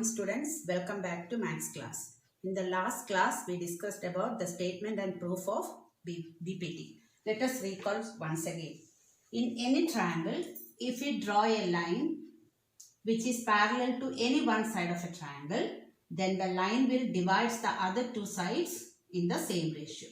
students, welcome back to Maths class. In the last class, we discussed about the statement and proof of BPT. Let us recall once again. In any triangle, if we draw a line which is parallel to any one side of a triangle, then the line will divide the other two sides in the same ratio.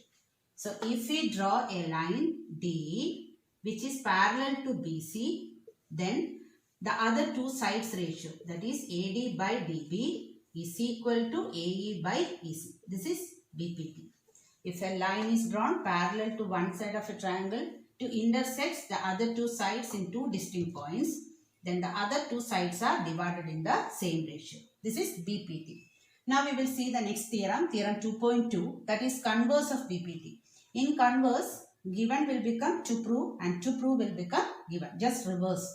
So, if we draw a line D which is parallel to BC, then the other two sides ratio, that is AD by DB, is equal to AE by EC. This is BPT. If a line is drawn parallel to one side of a triangle to intersect the other two sides in two distinct points, then the other two sides are divided in the same ratio. This is BPT. Now we will see the next theorem, theorem 2.2, that is converse of BPT. In converse, given will become to prove and to prove will become given, just reverse.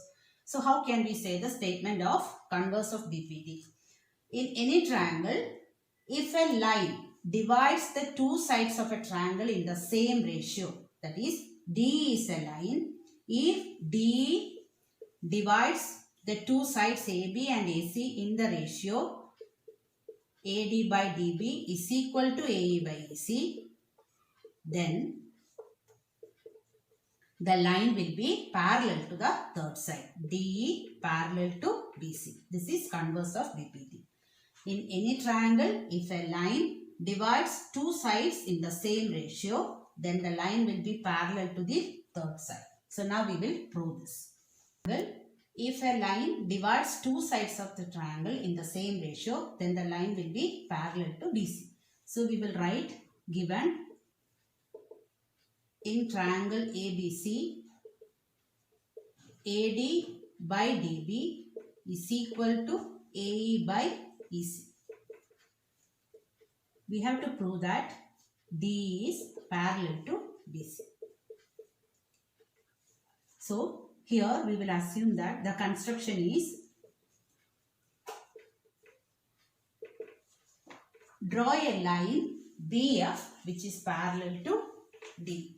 So how can we say the statement of converse of BPT? In any triangle, if a line divides the two sides of a triangle in the same ratio, that is D is a line, if D divides the two sides AB and AC in the ratio AD by DB is equal to AE by EC, then the line will be parallel to the third side. DE parallel to BC. This is converse of BPT. In any triangle, if a line divides two sides in the same ratio, then the line will be parallel to the third side. So now we will prove this. Well, if a line divides two sides of the triangle in the same ratio, then the line will be parallel to BC. So we will write given in triangle ABC, AD by DB is equal to AE by EC. We have to prove that D is parallel to BC. So here we will assume that the construction is draw a line BF which is parallel to D.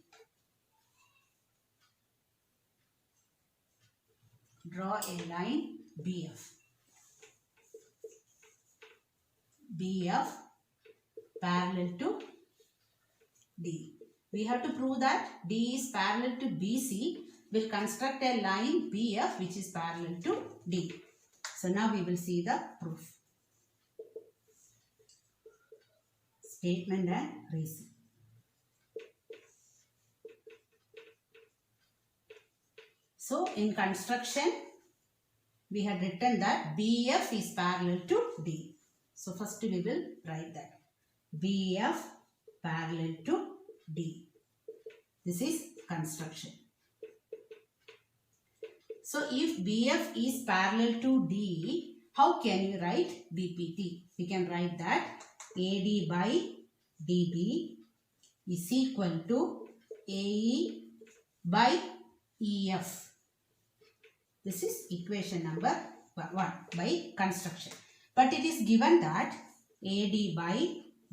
Draw a line BF. BF parallel to D. We have to prove that D is parallel to BC. We'll construct a line BF which is parallel to D. So now we will see the proof. Statement and reason. So in construction, we had written that BF is parallel to D. So first we will write that. BF parallel to D. This is construction. So if BF is parallel to D, how can you write BPT? We can write that AD by DB is equal to AE by EF. This is equation number 1 by construction. But it is given that AD by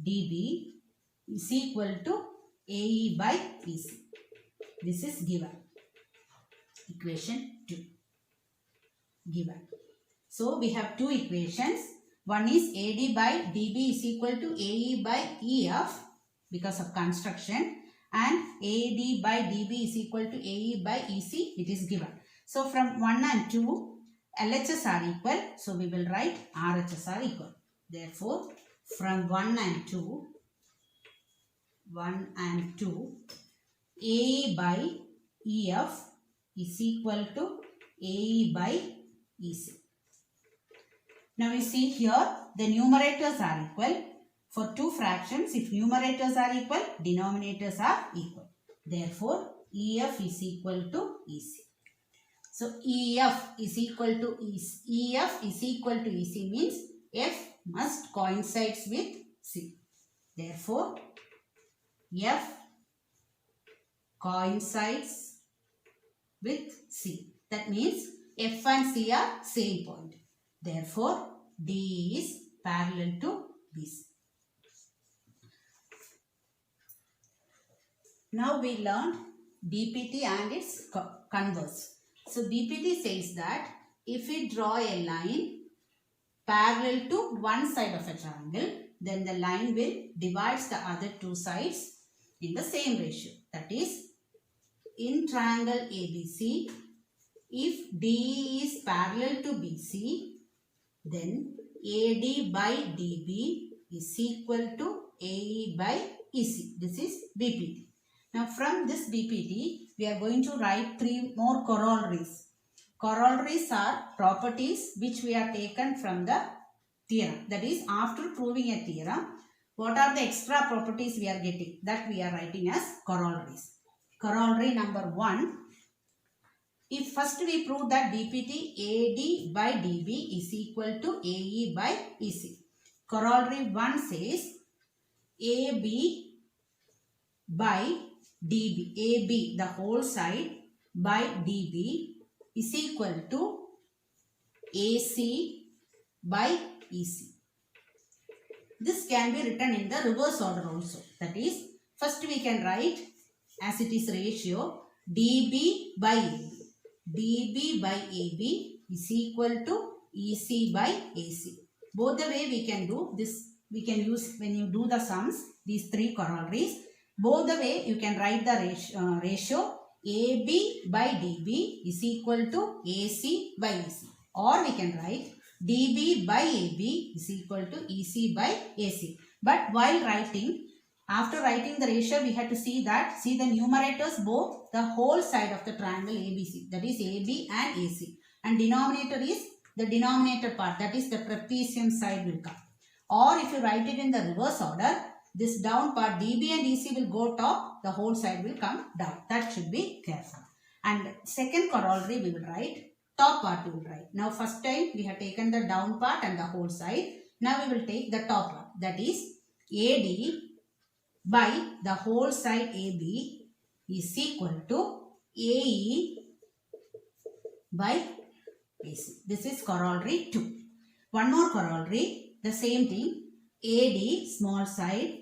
DB is equal to AE by EC. This is given. Equation 2. Given. So we have two equations. One is AD by DB is equal to AE by EF because of construction, and AD by DB is equal to AE by EC. It is given. So from 1 and 2, LHS are equal. So we will write RHS are equal. Therefore, from 1 and 2, AE by EF is equal to AE by EC. Now we see here the numerators are equal. For two fractions, if numerators are equal, denominators are equal. Therefore, EF is equal to EC. So EF is equal to EC. EF is equal to EC means F must coincides with C. Therefore, F coincides with C. That means F and C are same point. Therefore, D is parallel to BC. Now we learned BPT and its converse. So BPT says that if we draw a line parallel to one side of a triangle, then the line will divide the other two sides in the same ratio. That is, in triangle ABC, if DE is parallel to BC, then AD by DB is equal to AE by EC. This is BPT. Now from this BPT, we are going to write three more corollaries. Corollaries are properties which we are taken from the theorem. That is, after proving a theorem, what are the extra properties we are getting? That we are writing as corollaries. Corollary number 1. If first we prove that BPT AD by DB is equal to AE by EC. Corollary 1 says AB by DB, AB the whole side by DB is equal to AC by EC. This can be written in the reverse order also. That is, first we can write as it is ratio DB by AB. DB by AB is equal to EC by AC. Both the way we can do this, we can use when you do the sums, these three corollaries. Both the way you can write the ratio AB by DB is equal to AC by EC. Or we can write DB by AB is equal to EC by AC. But while writing, after writing the ratio, we have to see the numerators both the whole side of the triangle ABC, that is AB and AC. And denominator is the denominator part, that is the trapezium side will come. Or if you write it in the reverse order, this down part DB and EC will go top, the whole side will come down. That should be careful. And second corollary we will write, top part we will write. Now first time we have taken the down part and the whole side. Now we will take the top part, that is AD by the whole side AB is equal to AE by AC. This is corollary 2. One more corollary, the same thing, AD small side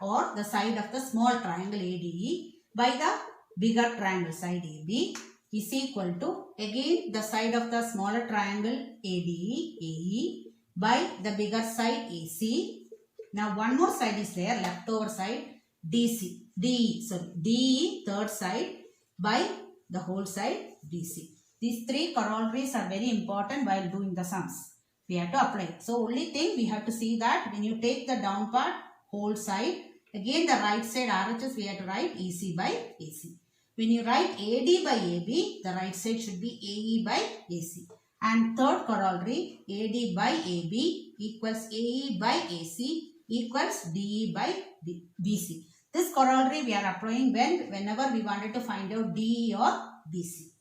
or the side of the small triangle ADE by the bigger triangle side AB is equal to again the side of the smaller triangle ADE AE by the bigger side AC. Now one more side is there, leftover side DE third side by the whole side BC. These three corollaries are very important while doing the sums. We have to apply. So only thing we have to see that when you take the down part whole side, again the right side RHS we have to write EC by AC. When you write AD by AB, the right side should be AE by AC. And third corollary, AD by AB equals AE by AC equals DE by BC. This corollary we are applying whenever we wanted to find out DE or BC.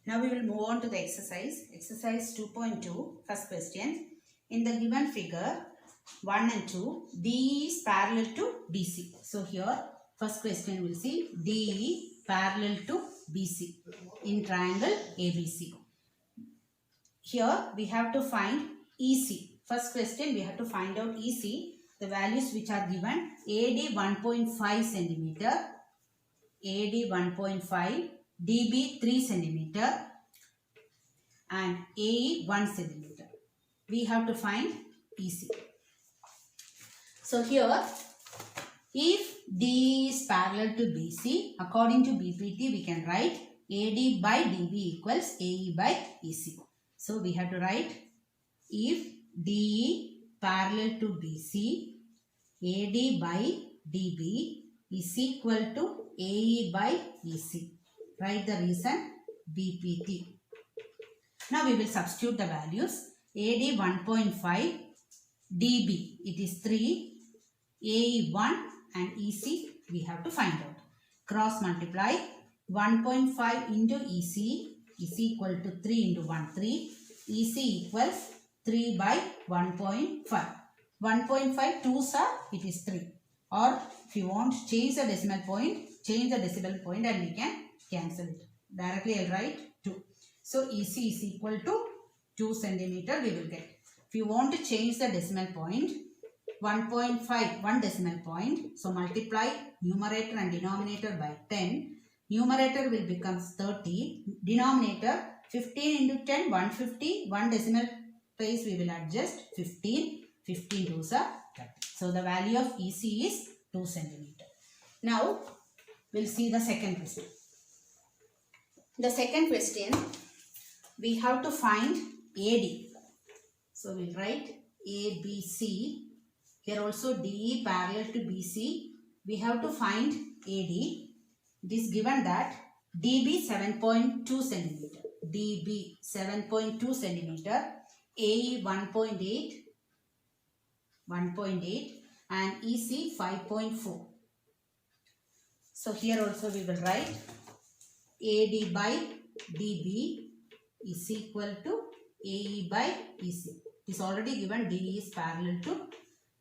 Now we will move on to the exercise. Exercise 2.2, first question. In the given figure 1 and 2, DE is parallel to BC. So here first question we will see DE parallel to BC in triangle ABC. Here we have to find EC. First question we have to find out EC. The values which are given, AD 1.5 cm, AD 1.5, DB 3 cm and AE 1 cm. We have to find EC. So here, if D is parallel to BC, according to BPT, we can write AD by DB equals AE by EC. So we have to write if DE parallel to BC, AD by DB is equal to AE by EC. Write the reason BPT. Now we will substitute the values. AD 1.5, DB it is 3, AE 1 and EC we have to find out. Cross multiply 1.5 into EC is equal to 3 into 1, 3. EC equals 3 by 1.5. 1.5 2s are, it is 3. Or if you want to change the decimal point, change the decimal point and we can cancel it. Directly I will write 2. So EC is equal to 2 centimeter we will get. If you want to change the decimal point, 1.5, 1 decimal point. So multiply numerator and denominator by 10. Numerator will become 30. Denominator 15 into 10, 150. One decimal place we will adjust 15. 15 2s are 30. So the value of EC is 2 centimeter. Now we'll see the second question. The second question, we have to find AD. So we'll write ABC. Here also DE parallel to BC. We have to find AD. It is given that DB 7.2 centimeter. DB 7.2 centimeter. AE 1.8. 1.8 and EC 5.4. So here also we will write AD by DB is equal to AE by EC. It is already given DE is parallel to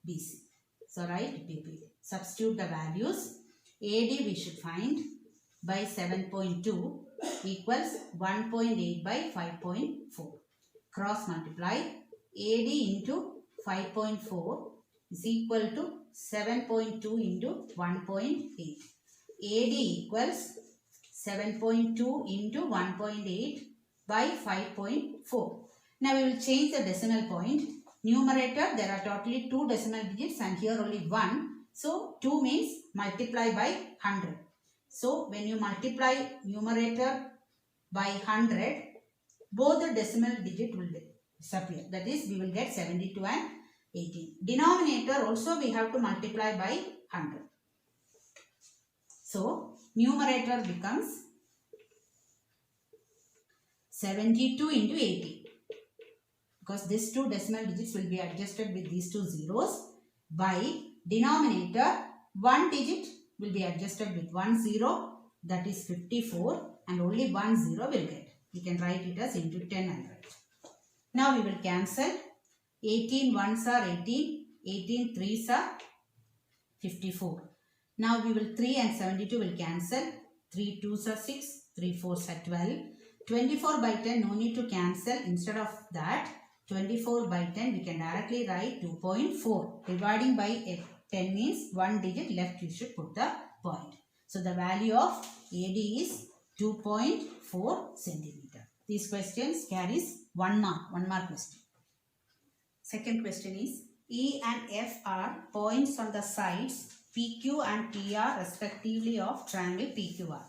BC. So write DB. Substitute the values. AD we should find by 7.2 equals 1.8 by 5.4. Cross multiply. AD into 5.4 is equal to 7.2 into 1.8. AD equals 7.2 into 1.8 by 5.4. Now we will change the decimal point. Numerator, there are totally 2 decimal digits and here only 1. So 2 means multiply by 100. So when you multiply numerator by 100, both the decimal digit will disappear. That is, we will get 72 and 18. Denominator also we have to multiply by 100. So numerator becomes 72 into 80. Because these 2 decimal digits will be adjusted with these 2 zeros. By denominator, 1 digit will be adjusted with 1 0. That is 54 and only 1 0 will get. We can write it as into 10 and write. Now we will cancel. 18 1s are 18. 18 3s are 54. Now we will 3 and 72 will cancel. 3 2s are 6. 3 4s are 12. 24 by 10 no need to cancel. Instead of that 24 by 10 we can directly write 2.4. Dividing by 10 means 1 digit left you should put the point. So the value of AD is 2.4 centimeter. These questions carries 1 mark. 1 mark question. Second question is E and F are points on the sides PQ and PR respectively of triangle PQR.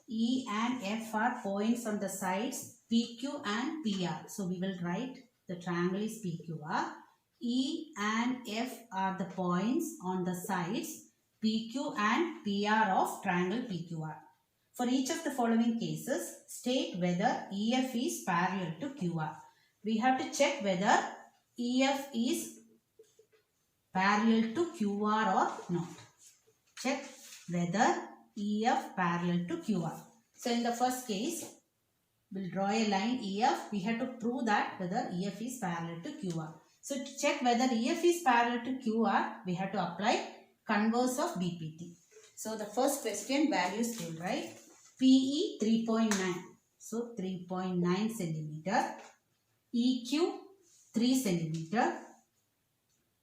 E and F are points on the sides PQ and PR. So we will write the triangle is PQR. E and F are the points on the sides PQ and PR of triangle PQR. For each of the following cases, state whether EF is parallel to QR. We have to check whether EF is parallel to QR or not. Check whether EF parallel to QR. So in the first case, we'll draw a line EF. We have to prove that whether EF is parallel to QR. So to check whether EF is parallel to QR, we have to apply converse of BPT. So the first question values will write PE 3.9. So 3.9 centimeter. EQ 3 centimeter.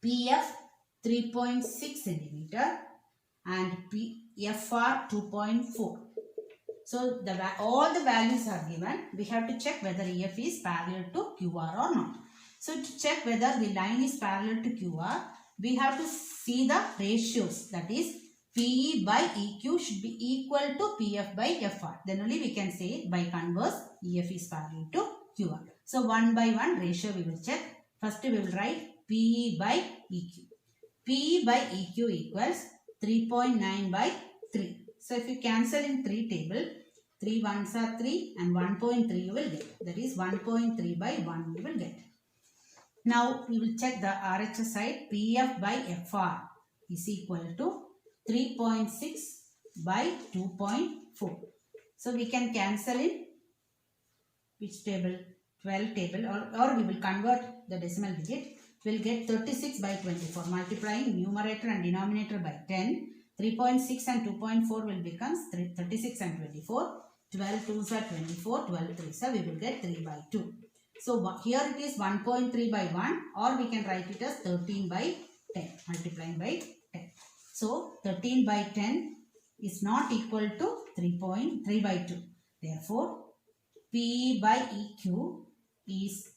PF 3.6 centimeter. And FR 2.4. So all the values are given. We have to check whether EF is parallel to QR or not. So to check whether the line is parallel to QR, we have to see the ratios. That is, PE by EQ should be equal to PF by FR. Then only we can say by converse EF is parallel to QR. So one by one ratio we will check. First we will write PE by EQ. PE by EQ equals 3.9 by 3. So if you cancel in 3 table, 3 1s are 3 and 1.3 you will get. That is 1.3 by 1 you will get. Now we will check the RHS side. PF by FR is equal to 3.6 by 2.4. So we can cancel in which table? 12 table or we will convert the decimal digit. We will get 36 by 24. Multiplying numerator and denominator by 10. 3.6 and 2.4 will become 36 and 24. 12 2s are 24. 12 3s are we will get 3 by 2. So here it is 1.3 by 1 or we can write it as 13 by 10. Multiplying by 10. So 13 by 10 is not equal to 3.3 by 2. Therefore PE by EQ is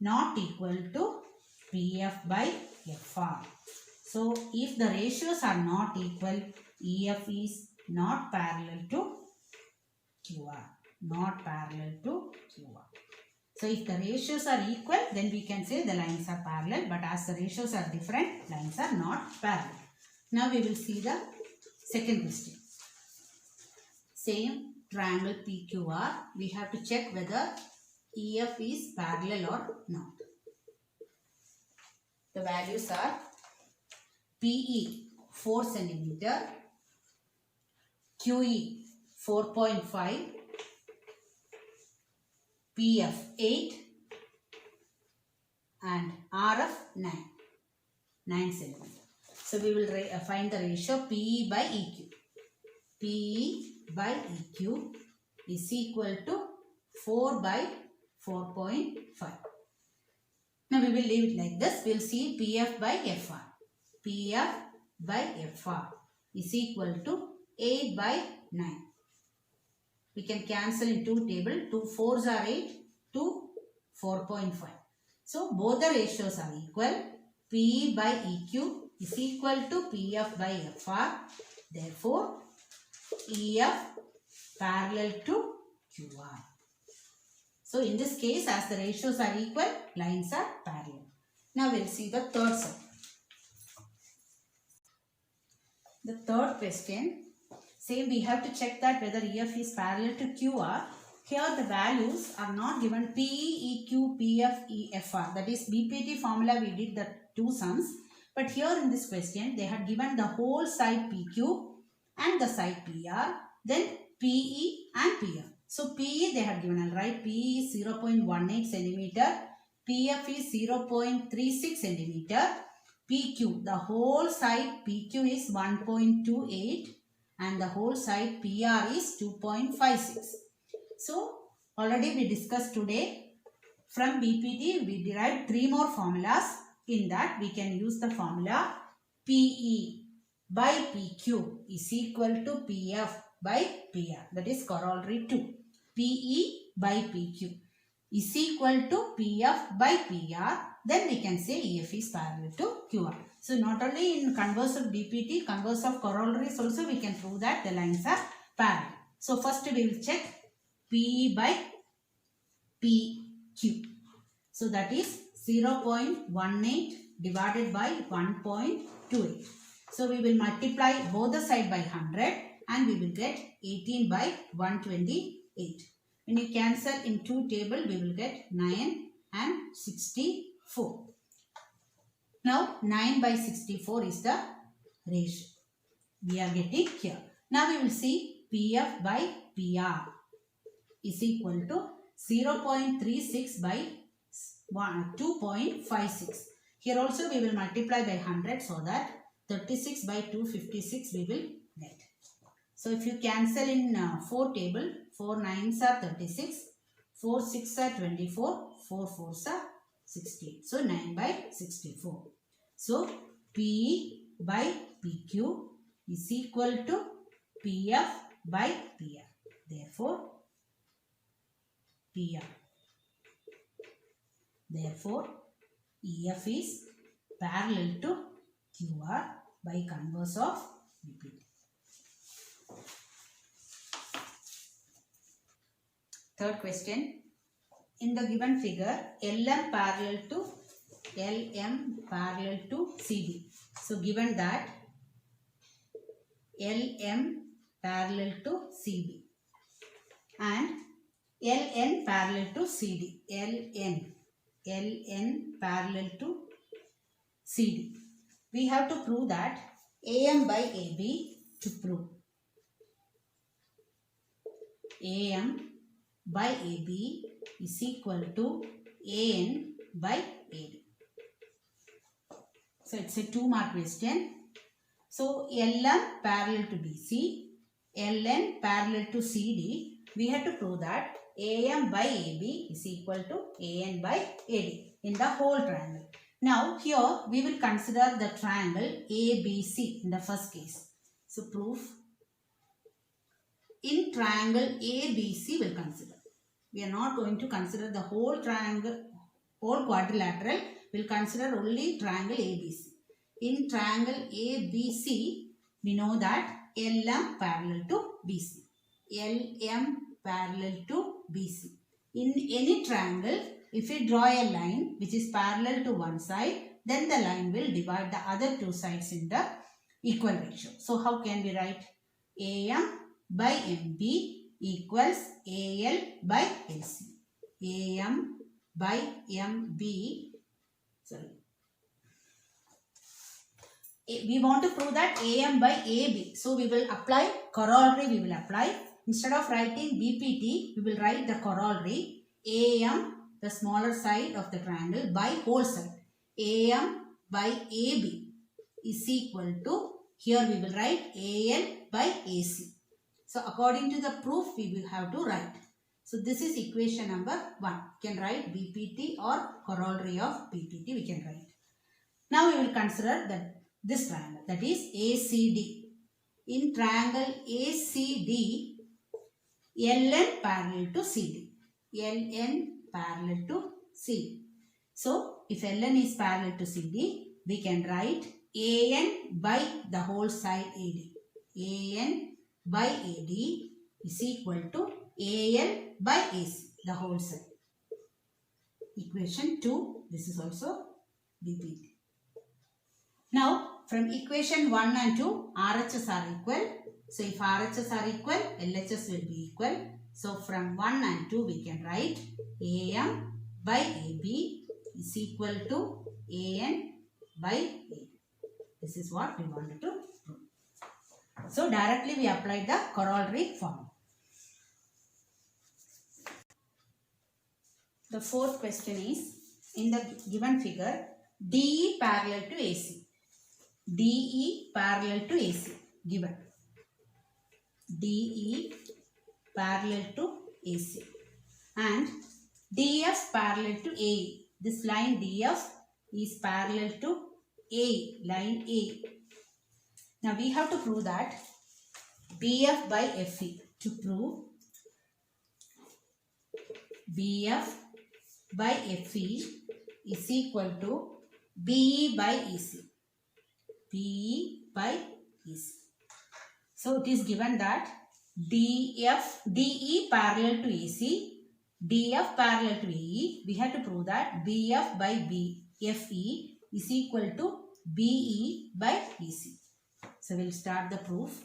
not equal to PF by FR. So if the ratios are not equal, EF is not parallel to QR. Not parallel to QR. So if the ratios are equal, then we can say the lines are parallel. But as the ratios are different, lines are not parallel. Now we will see the second question. Same triangle PQR. We have to check whether EF is parallel or not. The values are PE 4 cm, QE 4.5, PF 8 and RF 9 cm. So we will find the ratio PE by EQ. PE by EQ is equal to 4 by 4.5. Now we will leave it like this. We will see PF by FR. PF by FR is equal to 8 by 9. We can cancel in two tables. 2 4s are 8, 2 4.5. So both the ratios are equal. PE by EQ is equal to PF by FR. Therefore, EF parallel to QR. So in this case, as the ratios are equal, lines are parallel. Now we will see the third side. The third question, same we have to check that whether EF is parallel to QR. Here the values are not given PE, EQ, PF, EFR. That is BPT formula we did the two sums. But here in this question, they had given the whole side PQ and the side PR, then PE and PF. So PE they had given, right? PE is 0.18 centimeter, PF is 0.36 centimeter, PQ, the whole side PQ is 1.28 and the whole side PR is 2.56. So already we discussed today, from BPT we derived three more formulas. In that we can use the formula PE by PQ is equal to PF by PR. That is corollary 2. PE by PQ is equal to PF by PR. Then we can say EF is parallel to QR. So not only in converse of BPT, converse of corollaries also we can prove that the lines are parallel. So first we will check PE by PQ. So that is 0.18 divided by 1.28. So we will multiply both the side by 100 and we will get 18 by 128. When you cancel in two table, we will get 9 and 64. Now 9 by 64 is the ratio we are getting here. Now we will see PF by PR is equal to 0.36 by 2.56. Here also we will multiply by 100 so that 36 by 256 we will get. So if you cancel in 4 table, 4 9s are 36, 4 6 are 24, 4 4s are 68. So 9 by 64. So PE by PQ is equal to PF by PR. Therefore, PR. Therefore, EF is parallel to QR by converse of BPT. Third question. In the given figure, LM parallel to CD. So given that LM parallel to CD and LN parallel to CD. LN parallel to CD. We have to prove that AM by AB to prove. AM by AB is equal to AN by AD. So it's a 2-mark question. So LM parallel to BC, LN parallel to CD. We have to prove that AM by AB is equal to AN by AD in the whole triangle. Now here we will consider the triangle ABC in the first case. So proof in triangle ABC will consider. We are not going to consider the whole triangle, whole quadrilateral. We will consider only triangle ABC. In triangle ABC, we know that LM parallel to BC. LM parallel to BC. In any triangle, if we draw a line which is parallel to one side, then the line will divide the other two sides in the equal ratio. So how can we write? AM by MB equals AL by AC. AM by MB, sorry. We want to prove that AM by AB. So we will apply corollary, we will apply. Instead of writing BPT, we will write the corollary. AM, the smaller side of the triangle, by whole side. AM by AB is equal to, here we will write AL by AC. So according to the proof, we will have to write. So this is equation number 1. We can write BPT or corollary of BPT we can write. Now we will consider this triangle, that is ACD. In triangle ACD, LN parallel to CD. LN parallel to CD. So if LN is parallel to CD, we can write AN by the whole side AD. AN by AD is equal to AL by AC, the whole side. Equation 2, this is also BPT. Now, from equation 1 and 2, RHS are equal. So, if RHS are equal, LHS will be equal. So, from 1 and 2, we can write AM by AB is equal to AN by AB. This is what we wanted to prove. So, directly we applied the corollary formula. The fourth question is, in the given figure, DE parallel to AC. DE parallel to AC given. DE parallel to AC and DF parallel to AE. This line DF is parallel to A, line A. Now we have to prove that BF by FE. To prove BF by FE is equal to BE by EC. BE by EC. So it is given that DE parallel to AC, DF parallel to AE. We have to prove that BF by FE is equal to BE by EC. So we will start the proof.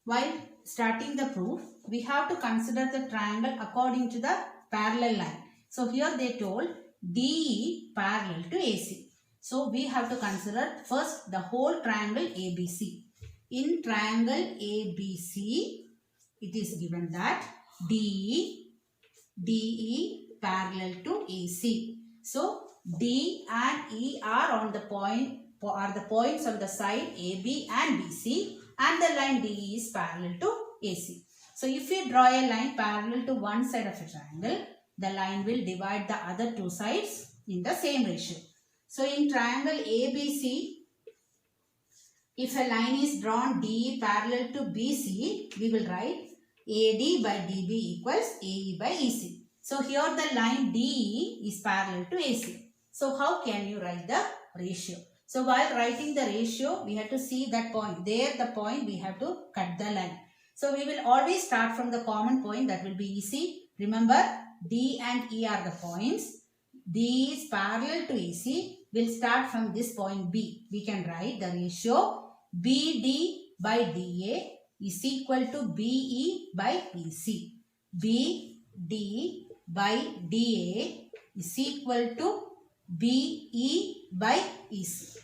While starting the proof, we have to consider the triangle according to the parallel line. So here they told DE parallel to AC. So we have to consider first the whole triangle ABC. In triangle ABC, it is given that DE parallel to AC. So D and E are on the points on the side AB and BC, and the line DE is parallel to AC. So if we draw a line parallel to one side of a triangle, the line will divide the other two sides in the same ratio. So in triangle ABC, if a line is drawn DE parallel to BC, we will write AD by DB equals AE by EC. So here the line DE is parallel to AC. So how can you write the ratio? So while writing the ratio, we have to see that point. There the point we have to cut the line. So we will always start from the common point, that will be EC. Remember, D and E are the points. D is parallel to AC. We'll start from this point B. We can write the ratio BD by DA is equal to BE by EC. BD by DA is equal to BE by EC.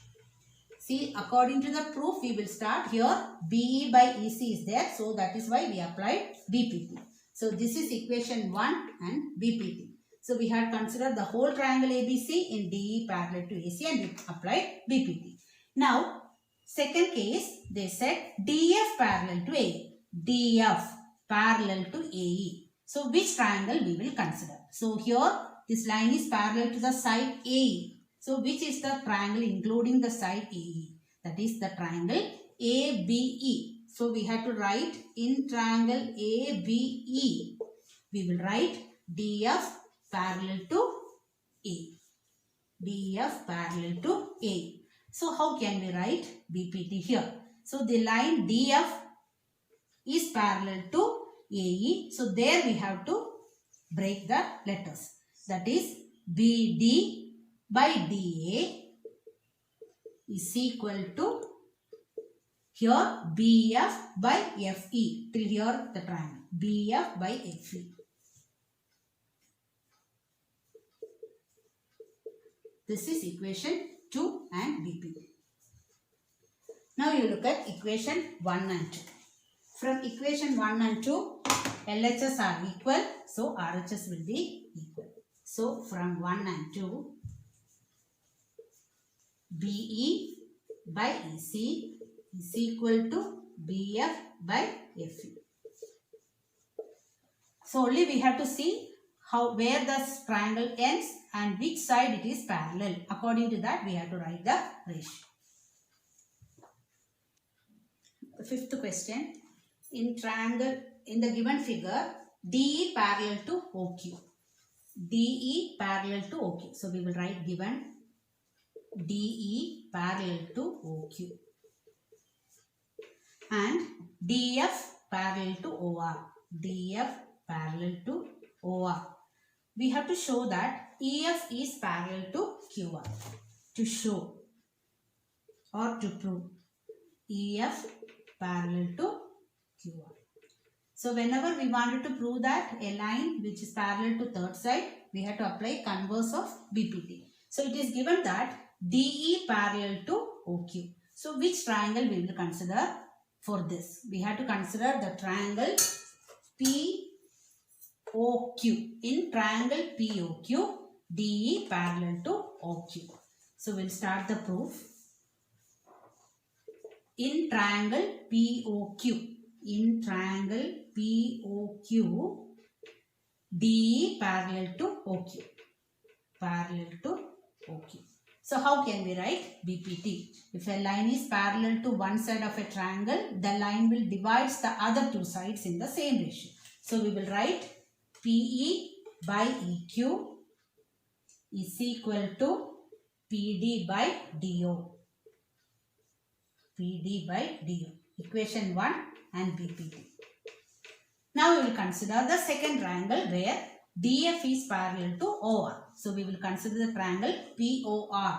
See, according to the proof, we will start here. BE by EC is there. So, that is why we applied BPT. So, this is equation 1 and BPT. So, we had considered the whole triangle ABC in DE parallel to AC and we applied BPT. Now, second case, they said DF parallel to AE. DF parallel to AE. So, which triangle we will consider? So, here this line is parallel to the side AE. So, which is the triangle including the side AE? That is the triangle ABE. So, we have to write in triangle ABE, we will write DF parallel to A. DF parallel to A. So how can we write BPT here? So the line DF is parallel to AE. So there we have to break the letters. That is BD by DA is equal to here BF by FE. Till here the triangle. BF by FE. This is equation 2 and BPT. Now you look at equation 1 and 2. From equation 1 and 2, LHS are equal, so RHS will be equal. So from 1 and 2, BE by EC is equal to BF by FE. So only we have to see where the triangle ends and which side it is parallel. According to that, we have to write the ratio. The fifth question. In the given figure, DE parallel to OQ. DE parallel to OQ. So we will write given DE parallel to OQ. And DF parallel to OR. DF parallel to OR. We have to show that EF is parallel to QR. To show or to prove EF parallel to QR. So whenever we wanted to prove that a line which is parallel to third side, we have to apply converse of BPT. So it is given that DE parallel to OQ. So which triangle we will consider for this? We have to consider the triangle POQ. In triangle POQ, DE parallel to OQ. So we'll start the proof. In triangle POQ. In triangle POQ, DE parallel to OQ. Parallel to OQ. So how can we write BPT? If a line is parallel to one side of a triangle, the line will divide the other two sides in the same ratio. So we will write PE by EQ is equal to PD by DO. PD by DO. Equation 1 and BPT. Now we will consider the second triangle where DF is parallel to OR. So we will consider the triangle POR.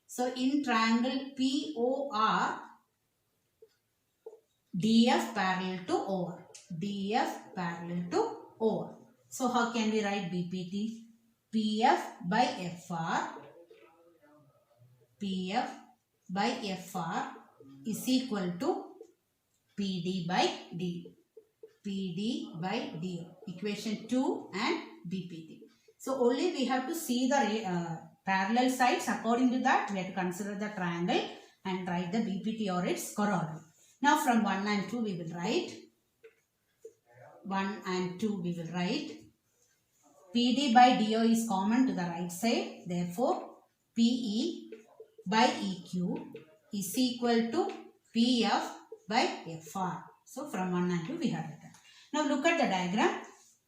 So in triangle POR, DF parallel to OR. DF parallel to OR. So how can we write BPT? PF by FR. PF by FR is equal to PD by D. PD by D. Equation 2 and BPT. So only we have to see the parallel sides. According to that, we have to consider the triangle and write the BPT or its corollary. Now from 1 and 2 we will write. 1 and 2 we will write. PD by DO is common to the right side. Therefore, PE by EQ is equal to PF by FR. So from 1 and 2 we have written. Now look at the diagram.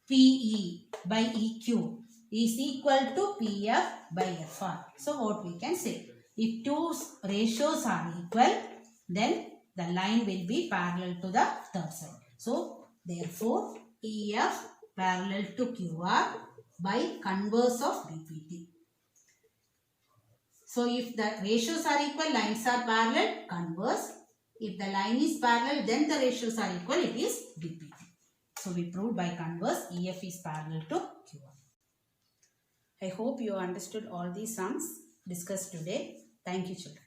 PE by EQ is equal to PF by FR. So what we can say? If two ratios are equal, then the line will be parallel to the third side. So therefore, EF parallel to QR by converse of BPT. So if the ratios are equal, lines are parallel, converse. If the line is parallel, then the ratios are equal, it is BPT. So we proved by converse EF is parallel to QR. I hope you understood all these sums discussed today. Thank you, children.